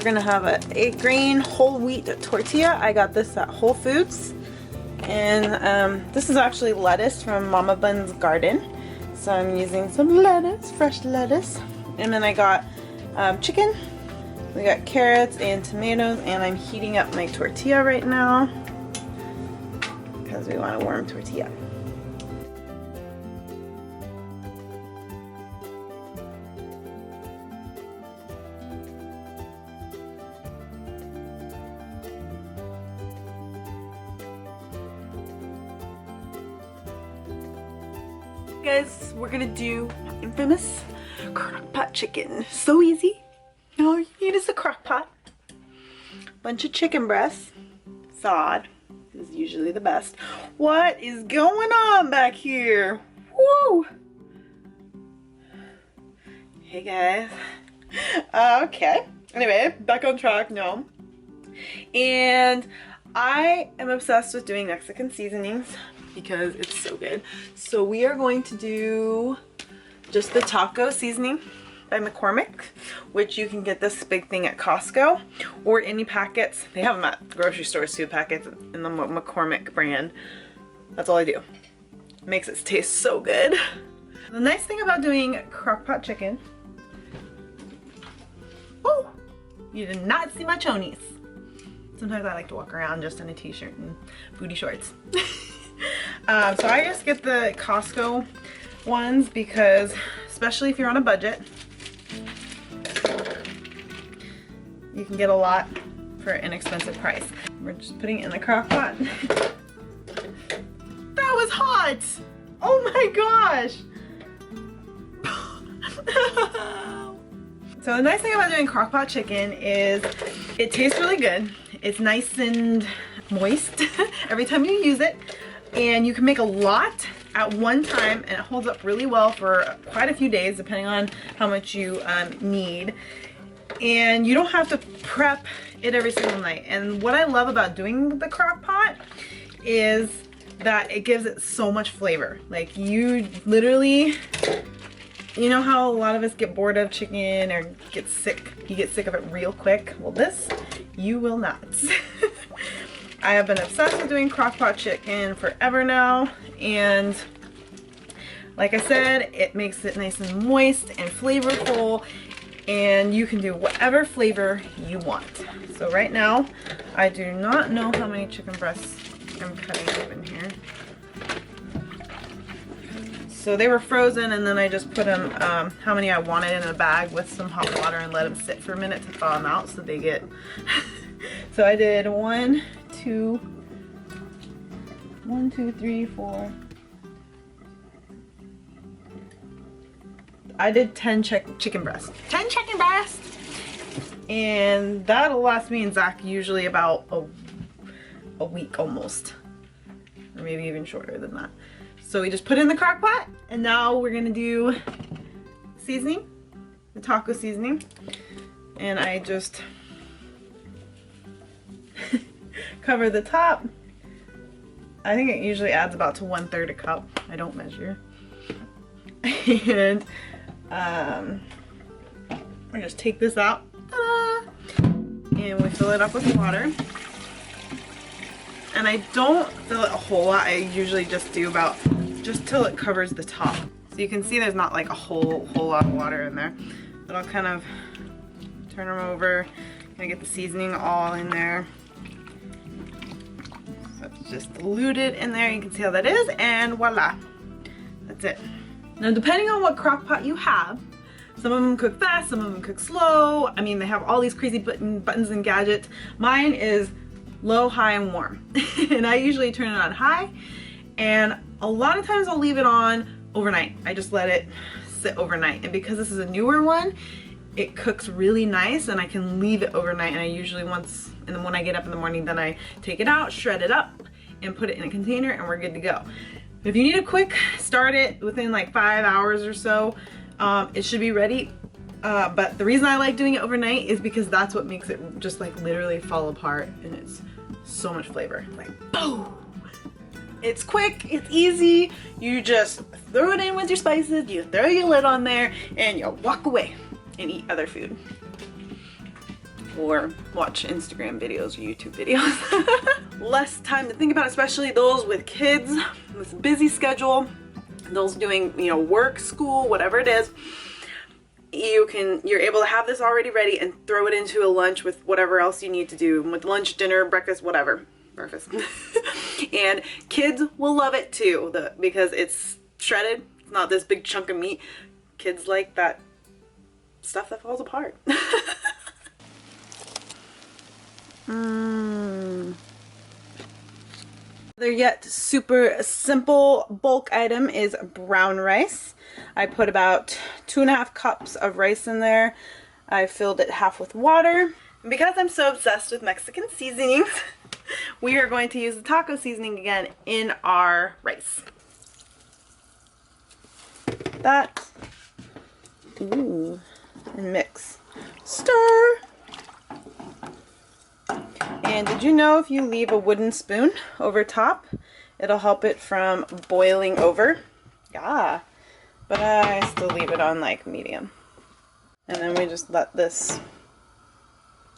we're gonna have a 8-grain whole wheat tortilla. I got this at Whole Foods. And this is actually lettuce from Mama Bun's garden. So I'm using some lettuce, fresh lettuce. And then I got chicken. We got carrots and tomatoes, and I'm heating up my tortilla right now because we want a warm tortilla. Guys, we're gonna do infamous crock pot chicken. So easy. All you need is a crock pot, bunch of chicken breasts, sod is usually the best. What is going on back here? Woo! Hey guys. Okay. Anyway, back on track now. And I am obsessed with doing Mexican seasonings because it's so good. So we are going to do just the taco seasoning by McCormick, which you can get this big thing at Costco or any packets. They have them at grocery stores too, packets in the McCormick brand. That's all I do. It makes it taste so good. The nice thing about doing crock pot chicken, oh, you did not see my chonies. Sometimes I like to walk around just in a t-shirt and booty shorts. So I just get the Costco ones because, especially if you're on a budget, you can get a lot for an inexpensive price. We're just putting it in the crock pot. That was hot! Oh my gosh! So the nice thing about doing crock pot chicken is it tastes really good. It's nice and moist every time you use it. And you can make a lot at one time, and it holds up really well for quite a few days depending on how much you need. And you don't have to prep it every single night. And what I love about doing the crock pot is that it gives it so much flavor. Like, you literally, you know how a lot of us get bored of chicken or get sick, you get sick of it real quick? Well, this you will not. I have been obsessed with doing crock pot chicken forever now, and like I said, it makes it nice and moist and flavorful, and you can do whatever flavor you want. So right now, I do not know how many chicken breasts I'm cutting open here. So they were frozen, and then I just put them, how many I wanted, in a bag with some hot water and let them sit for a minute to thaw them out so they get... So I did 1, 2, 3, 4. I did 10 chicken breasts. 10 chicken breasts! And that'll last me and Zach usually about a week almost. Or maybe even shorter than that. So we just put it in the crock pot, and now we're gonna do seasoning, the taco seasoning. And I just cover the top. I think it usually adds about to 1/3 a cup. I don't measure. And we just take this out, and we fill it up with water. And I don't fill it a whole lot. I usually just do about, just till it covers the top. So you can see there's not like a whole lot of water in there. But I'll kind of turn them over, kind of get the seasoning all in there. So it's just diluted in there. You can see how that is, and voila, that's it. Now, depending on what crock pot you have, some of them cook fast, some of them cook slow. I mean, they have all these crazy buttons and gadgets. Mine is low, high, and warm. And I usually turn it on high, and a lot of times I'll leave it on overnight. I just let it sit overnight, and because this is a newer one, it cooks really nice, and I can leave it overnight. And I usually and then when I get up in the morning, then I take it out, shred it up, and put it in a container, and we're good to go. If you need a quick start it within like 5 hours or so, it should be ready. But the reason I like doing it overnight is because that's what makes it just like literally fall apart, and it's so much flavor. Like, boom! It's quick, it's easy. You just throw it in with your spices, you throw your lid on there, and you walk away and eat other food. or watch Instagram videos or YouTube videos. Less time to think about, especially those with kids, with a busy schedule, those doing, you know, work, school, whatever it is. You're able to have this already ready and throw it into a lunch with whatever else you need to do, with lunch, dinner, breakfast, whatever. Breakfast. And kids will love it too, because it's shredded. It's not this big chunk of meat. Kids like that stuff that falls apart. Another yet super simple bulk item is brown rice. I put about 2.5 cups of rice in there. I filled it half with water. And because I'm so obsessed with Mexican seasonings, we are going to use the taco seasoning again in our rice. That. Ooh. And mix. Stir. And did you know if you leave a wooden spoon over top, it'll help it from boiling over? Yeah. But I still leave it on like medium. And then we just let this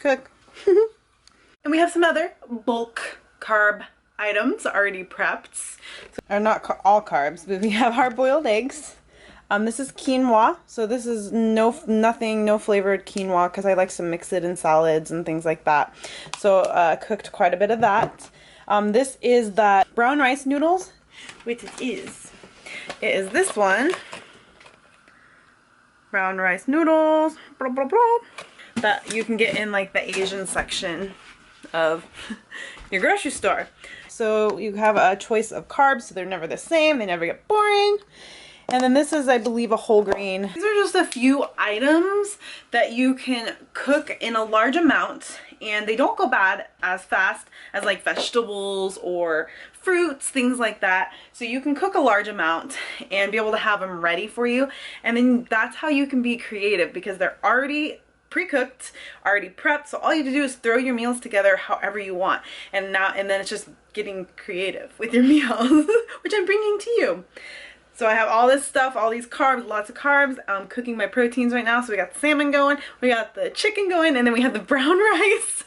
cook. And we have some other bulk carb items already prepped. Are not all carbs, but we have hard-boiled eggs. This is quinoa, so this is no flavored quinoa because I like to mix it in salads and things like that. So cooked quite a bit of that. This is the brown rice noodles, which it is this one. Brown rice noodles, blah, blah, blah, that you can get in like the Asian section of your grocery store. So you have a choice of carbs, so they're never the same, they never get boring. And then this is, I believe, a whole grain. These are just a few items that you can cook in a large amount, and they don't go bad as fast as like vegetables or fruits, things like that. So you can cook a large amount and be able to have them ready for you. And then that's how you can be creative, because they're already pre-cooked, already prepped. So all you have to do is throw your meals together however you want. And then it's just getting creative with your meals, which I'm bringing to you. So I have all this stuff, all these carbs, lots of carbs. I'm cooking my proteins right now. So we got the salmon going, we got the chicken going, and then we have the brown rice.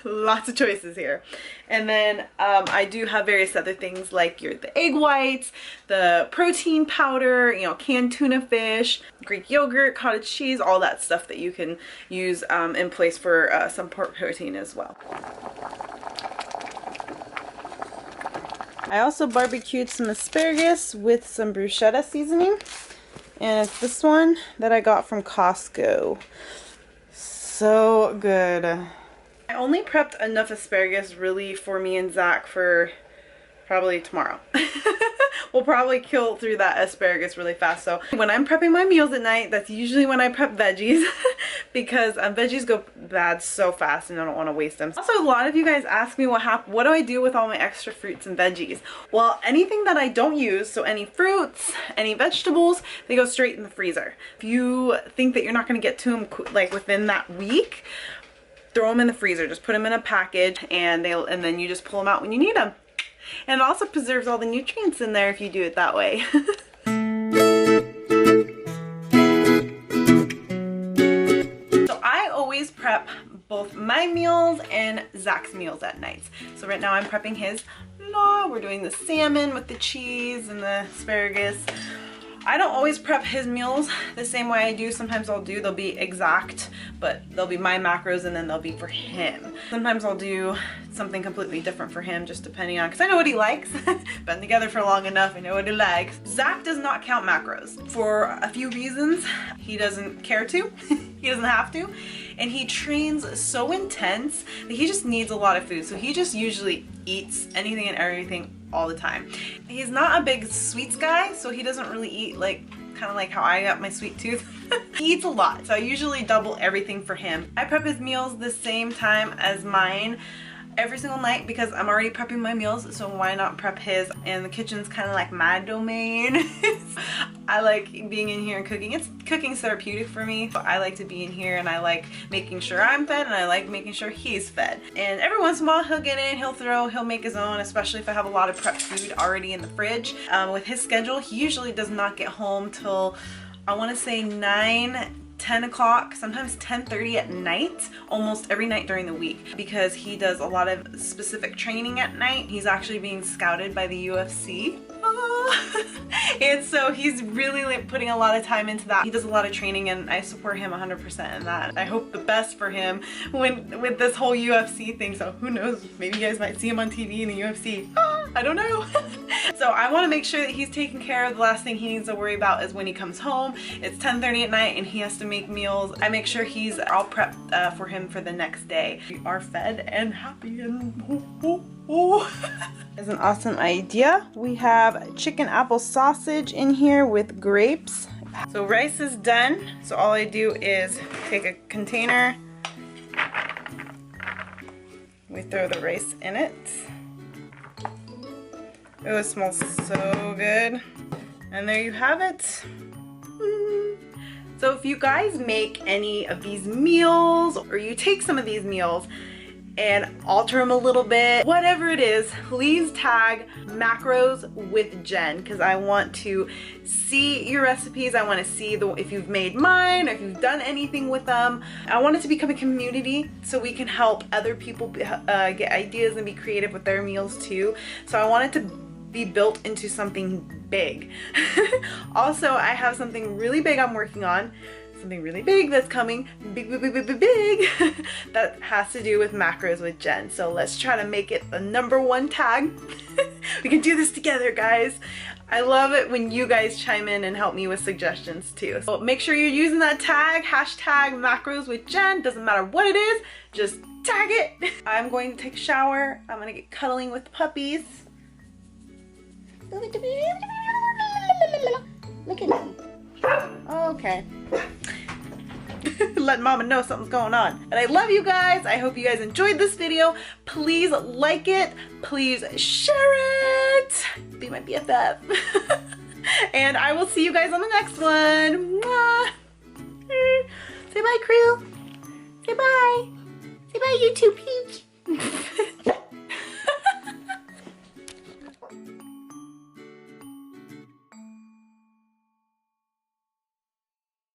Lots of choices here. And then I do have various other things like the egg whites, the protein powder, you know, canned tuna fish, Greek yogurt, cottage cheese, all that stuff that you can use in place for some pork protein as well. I also barbecued some asparagus with some bruschetta seasoning, and it's this one that I got from Costco. So good. I only prepped enough asparagus really for me and Zach for probably tomorrow. We'll probably kill through that asparagus really fast. So when I'm prepping my meals at night, that's usually when I prep veggies because veggies go bad so fast and I don't want to waste them. Also, a lot of you guys ask me what do I do with all my extra fruits and veggies? Well, anything that I don't use, so any fruits, any vegetables, they go straight in the freezer. If you think that you're not going to get to them like within that week, throw them in the freezer. Just put them in a package and then you just pull them out when you need them. And it also preserves all the nutrients in there if you do it that way. So I always prep both my meals and Zach's meals at night. So right now I'm prepping his. We're doing the salmon with the cheese and the asparagus. I don't always prep his meals the same way I do. Sometimes they'll be exact, but they'll be my macros and then they'll be for him. Sometimes I'll do something completely different for him, just depending on, because I know what he likes. Been together for long enough, I know what he likes. Zach does not count macros for a few reasons. He doesn't care to, he doesn't have to, and he trains so intense that he just needs a lot of food. So he just usually eats anything and everything all the time. He's not a big sweets guy, so he doesn't really eat kind of like how I got my sweet tooth. He eats a lot, so I usually double everything for him. I prep his meals the same time as mine every single night because I'm already prepping my meals, so why not prep his? And the kitchen's kind of like my domain. I like being in here and cooking. It's cooking's therapeutic for me. So I like to be in here and I like making sure I'm fed and I like making sure he's fed. And every once in a while he'll get in, he'll make his own, especially if I have a lot of prepped food already in the fridge. With his schedule, he usually does not get home till I want to say 9-10 10 o'clock, sometimes 10:30 at night, almost every night during the week, because he does a lot of specific training at night. He's actually being scouted by the UFC. And so he's really putting a lot of time into that. He does a lot of training and I support him 100% in that. I hope the best for him with this whole UFC thing. So who knows, maybe you guys might see him on TV in the UFC. I don't know. So I want to make sure that he's taken care of. The last thing he needs to worry about is when he comes home. It's 10:30 at night and he has to make meals. I make sure he's all prepped for him for the next day. We are fed and happy and It's an awesome idea. We have chicken apple sausage in here with grapes. So rice is done. So all I do is take a container. We throw the rice in it. Oh, it smells so good. And there you have it. So if you guys make any of these meals, or you take some of these meals and alter them a little bit, whatever it is, please tag macros with Jen, because I want to see your recipes. I want to see if you've made mine or if you've done anything with them. I want it to become a community so we can help other people get ideas and be creative with their meals too. So I want it to be built into something big. Also, I have something really big I'm working on. Something really big that's coming, big, that has to do with macros with Jen. So let's try to make it the #1 tag. We can do this together, guys. I love it when you guys chime in and help me with suggestions too. So make sure you're using that tag, hashtag macros with Jen. Doesn't matter what it is, just tag it. I'm going to take a shower. I'm gonna get cuddling with the puppies. Look at me. Okay. Let mama know something's going on. And I love you guys. I hope you guys enjoyed this video. Please like it. Please share it. Be my BFF. And I will see you guys on the next one. Mwah. Say bye, crew. Say bye. Say bye, YouTube.